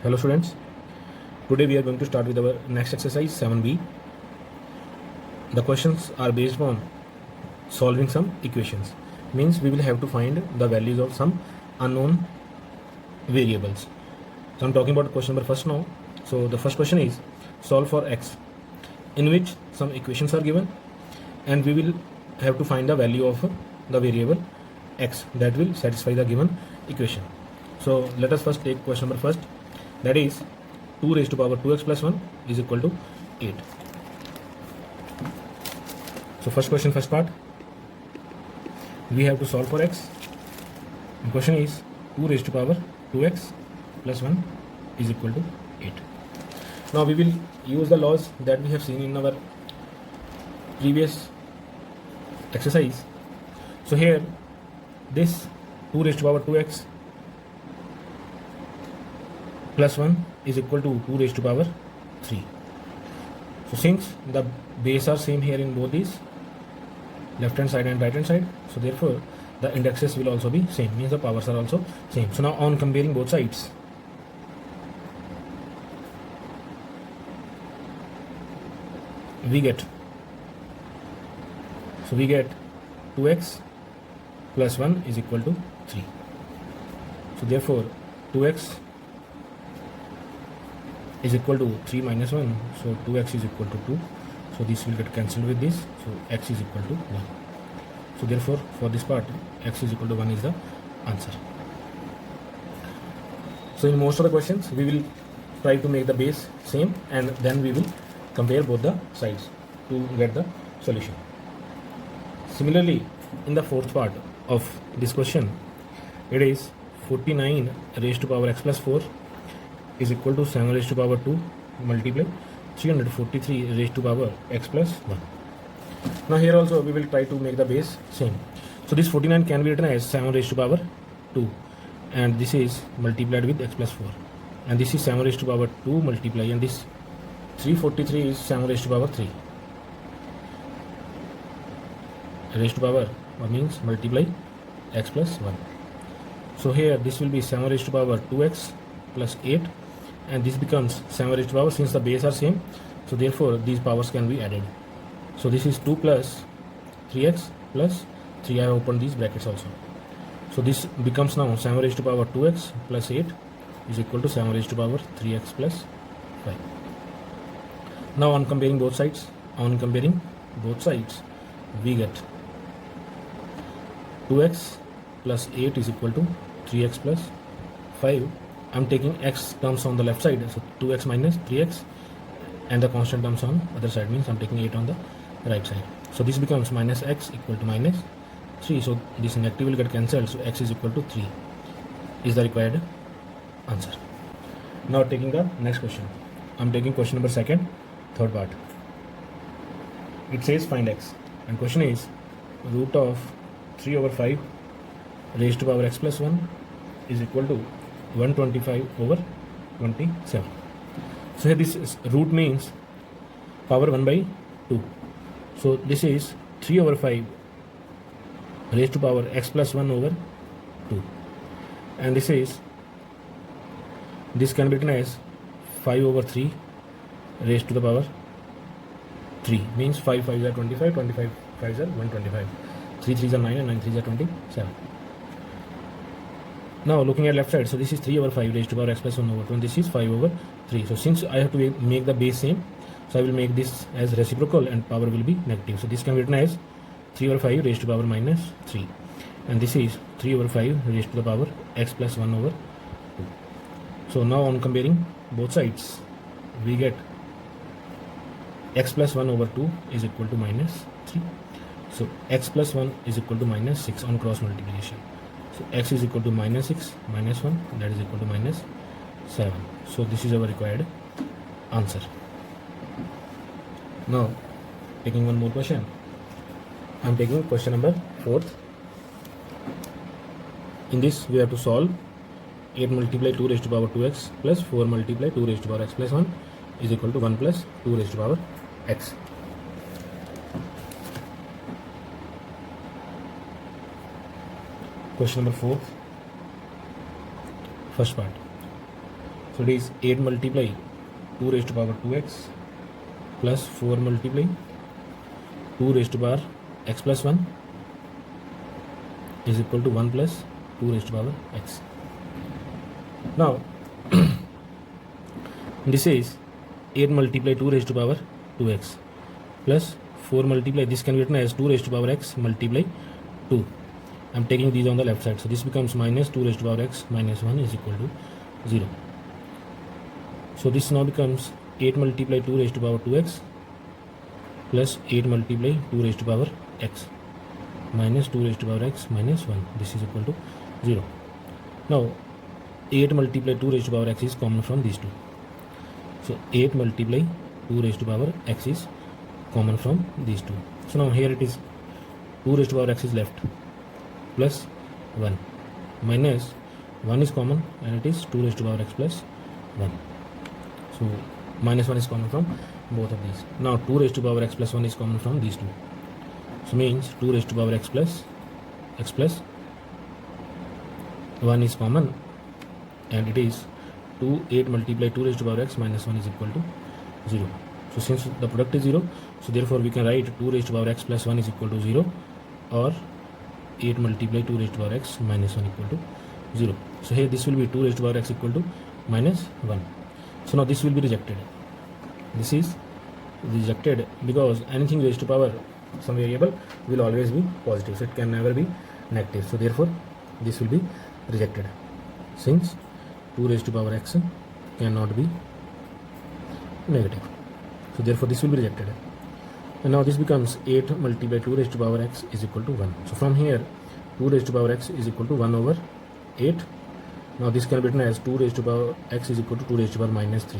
Hello students, today we are going to start with our next exercise 7b. The questions are based on solving some equations, means we will have to find the values of some unknown variables. So I'm talking about question number first now. So the first question is solve for x, in which some equations are given and we will have to find the value of the variable x that will satisfy the given equation. So let us first take question number first, that is 2 raised to power 2x plus 1 is equal to 8. So first question, first part, we have to solve for x. The question is 2 raised to power 2x plus 1 is equal to 8. Now we will use the laws that we have seen in our previous exercise. So here this 2 raised to power 2x plus 1 is equal to 2 raised to power 3. So since the base are same here in both these left hand side and right hand side, so therefore the indexes will also be same, means the powers are also same. So now on comparing both sides, we get 2x plus 1 is equal to 3. So therefore 2x is equal to 3 minus 1, so 2x is equal to 2, so this will get cancelled with this, so x is equal to 1. So therefore for this part x is equal to 1 is the answer. So in most of the questions we will try to make the base same and then we will compare both the sides to get the solution. Similarly, in the fourth part of this question, it is 49 raised to power x plus 4 is equal to 7 raised to power 2 multiply 343 raised to power x plus 1. Now here also we will try to make the base same. So this 49 can be written as 7 raised to power 2 and this is multiplied with x plus 4, and this is 7 raised to power 2 multiply, and this 343 is 7 raised to power 3 raised to power means multiply x plus 1. So here this will be 7 raised to power 2x plus 8, and this becomes 7 raised to power, since the base are same, so therefore these powers can be added. So this is 2 plus 3x plus 3, I have opened these brackets also. So this becomes now 7 raised to power 2x plus 8 is equal to 7 raised to power 3x plus 5. Now on comparing both sides, we get 2x plus 8 is equal to 3x plus 5. I'm taking x terms on the left side, so 2x minus 3x, and the constant terms on other side, means I'm taking 8 on the right side. So this becomes minus x equal to minus 3, so this negative will get cancelled, so x is equal to 3 is the required answer. Now taking the next question, I'm taking question number second, third part. It says find x, and question is root of 3 over 5 raised to power x plus 1 is equal to 125 over 27. So here this root means power 1 by 2. So this is 3 over 5 raised to power x plus 1 over 2, and this can be written as 5 over 3 raised to the power 3, means 5 5s are 25, 25 5s are 125, 3 3s are 9 and 9 3s are 27. Now looking at left side, so this is 3 over 5 raised to power x plus 1 over 2, and this is 5 over 3. So since I have to make the base same, so I will make this as reciprocal and power will be negative. So this can be written as 3 over 5 raised to power minus 3, and this is 3 over 5 raised to the power x plus 1 over 2. So now on comparing both sides, we get x plus 1 over 2 is equal to minus 3. So x plus 1 is equal to minus 6 on cross multiplication. So x is equal to minus 6 minus 1, that is equal to minus 7. So this is our required answer. Now taking one more question, I'm taking question number 4th. In this we have to solve 8 multiply 2 raised to power 2x plus 4 multiply 2 raised to power x plus 1 is equal to 1 plus 2 raised to power x. Question number 4, first part. So it is 8 multiply 2 raised to power 2x plus 4 multiply 2 raised to power x plus 1 is equal to 1 plus 2 raised to power x. Now this is 8 multiply 2 raised to power 2x plus 4 multiply, this can be written as 2 raised to power x multiply 2. I'm taking these on the left side, so this becomes minus 2 raised to power x minus 1 is equal to 0. So this now becomes 8 multiply 2 raised to power 2x plus 8 multiply 2 raised to power x minus 2 raised to power x minus 1. This is equal to 0. Now 8 multiply 2 raised to power x is common from these two. So 8 multiply 2 raised to power x is common from these two. So now here it is 2 raised to power x is left plus 1 minus 1 is common and it is 2 raised to power x plus 1. So minus 1 is common from both of these. Now 2 raised to power x plus 1 is common from these two. So means 2 raised to power x plus 1 is common and it is 8 multiply 2 raised to power x minus 1 is equal to 0. So since the product is 0, so therefore we can write 2 raised to power x plus 1 is equal to 0 or 8 multiply 2 raised to power x minus 1 equal to 0. So here this will be 2 raised to power x equal to minus 1. So now this will be rejected. This is rejected because anything raised to power some variable will always be positive, so it can never be negative. So therefore this will be rejected since 2 raised to power x cannot be negative. So therefore this will be rejected. And now this becomes 8 multiplied 2 raised to power x is equal to 1. So from here 2 raised to power x is equal to 1 over 8. Now this can be written as 2 raised to power x is equal to 2 raised to power minus 3.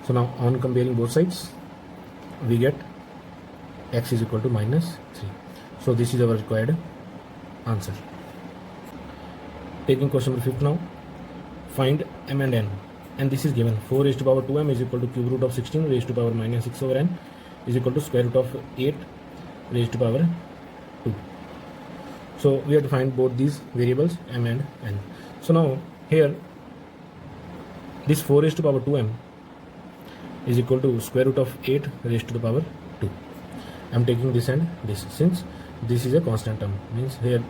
So now on comparing both sides we get x is equal to minus 3. So this is our required answer. Taking question number 5 now. Find m and n, and this is given 4 raised to power 2m is equal to cube root of 16 raised to power minus 6 over n is equal to square root of 8 raised to power 2. So we have to find both these variables m and n. So now here this 4 raised to power 2m is equal to square root of 8 raised to the power 2. I am taking this and this since this is a constant term, means here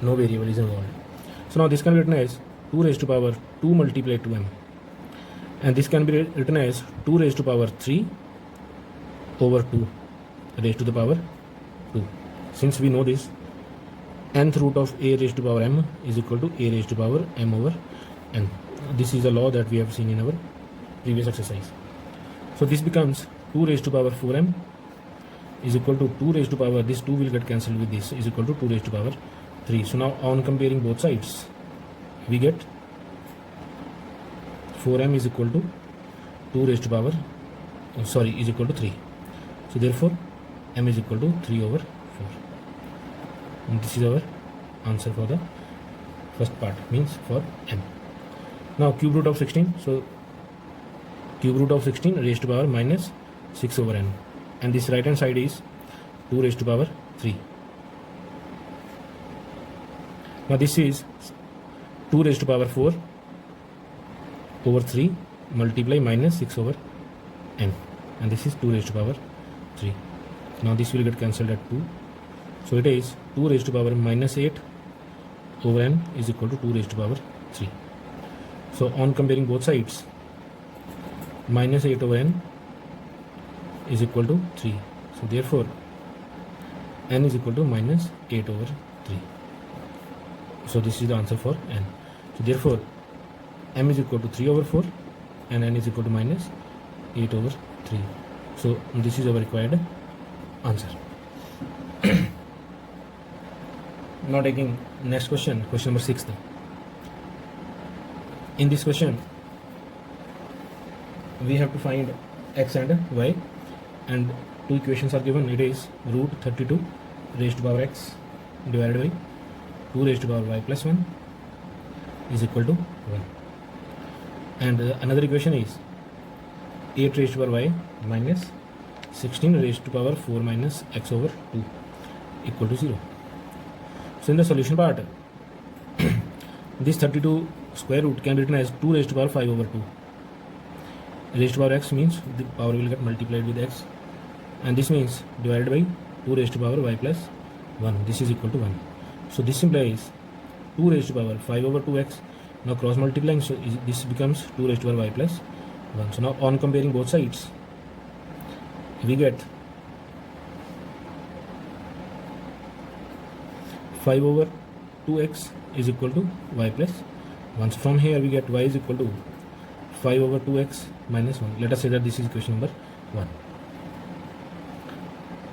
no variable is involved. So now this can be written as 2 raised to power 2 multiplied 2m, and this can be written as 2 raised to power 3 over 2 raised to the power 2. Since we know this, nth root of a raised to power m is equal to a raised to power m over n. This is a law that we have seen in our previous exercise. So this becomes 2 raised to power 4m is equal to 2 raised to power, this 2 will get cancelled with this, is equal to 2 raised to power 3. So now on comparing both sides we get 4m is equal to 2 raised to power is equal to 3. So therefore m is equal to 3 over 4, and this is our answer for the first part, means for m. Now cube root of 16, so cube root of 16 raised to power minus 6 over n, and this right hand side is 2 raised to power 3. Now this is 2 raised to power 4 over 3 multiply minus 6 over n, and this is 2 raised to power 3. Now this will get cancelled at 2. So it is 2 raised to power minus 8 over n is equal to 2 raised to power 3. So on comparing both sides, minus 8 over n is equal to 3. So therefore n is equal to minus 8 over 3. So this is the answer for n. So therefore m is equal to 3 over 4 and n is equal to minus 8 over 3. So this is our required answer. Now taking next question, question number 6. In this question we have to find x and y, and two equations are given. It is root 32 raised to power x divided by 2 raised to power y plus 1 is equal to 1, and another equation is 8 raised to power y minus 16 raised to power 4 minus x over 2 equal to 0. So in the solution part this 32 square root can be written as 2 raised to power 5 over 2. Raised to power x means the power will get multiplied with x, and this means divided by 2 raised to power y plus 1. This is equal to 1. So this implies 2 raised to power 5 over 2x. Now cross multiplying, so this becomes 2 raised to power y plus 1. So now on comparing both sides, we get 5 over 2x is equal to y plus 1. So from here we get y is equal to 5 over 2x minus 1. Let us say that this is equation number 1.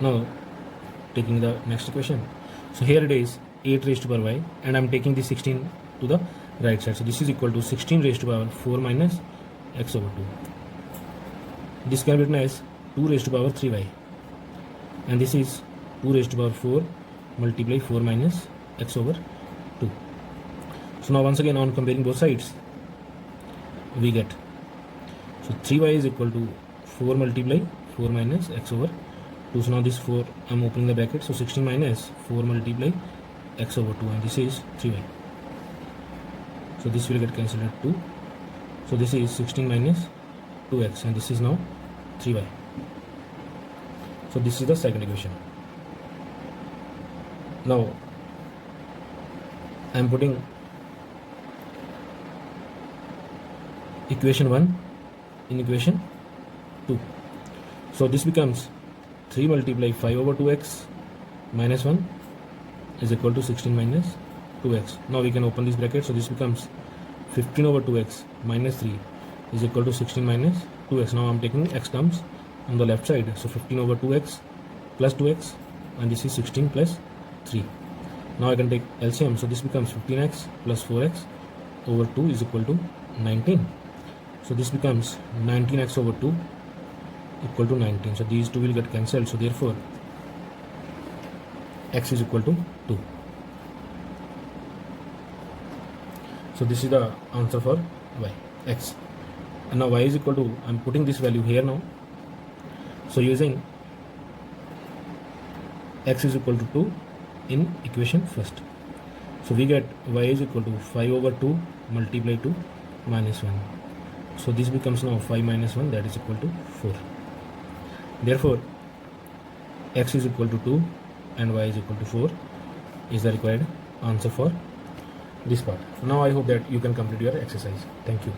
Now taking the next equation, so here it is 8 raised to power y, and I am taking the 16 to the right side. So this is equal to 16 raised to power 4 minus x over 2. This can be written as 2 raised to power 3y, and this is 2 raised to power 4 multiply 4 minus x over 2. So now once again on comparing both sides, we get, so 3y is equal to 4 multiply 4 minus x over 2. So now this 4, I am opening the bracket, so 16 minus 4 multiply x over 2, and this is 3y. So this will get cancelled at 2. So this is 16 minus 2x, and this is now 3y. So this is the second equation. Now I am putting equation 1 in equation 2. So this becomes 3 multiply 5 over 2x minus 1 is equal to 16 minus 2x. Now we can open this bracket, so this becomes 15 over 2x minus 3 is equal to 16 minus 2x. Now I am taking x terms on the left side, so 15 over 2x plus 2x, and this is 16 plus 3. Now I can take LCM, so this becomes 15x plus 4x over 2 is equal to 19. So this becomes 19x over 2 equal to 19. So these two will get cancelled, so therefore x is equal to 2. So this is the answer for y, x. And now y is equal to, I am putting this value here now. So using x is equal to 2 in equation first. So we get y is equal to 5 over 2 multiply 2 minus 1. So this becomes now 5 minus 1, that is equal to 4. Therefore x is equal to 2 and y is equal to 4 is the required answer for this part. Now I hope that you can complete your exercise. Thank you.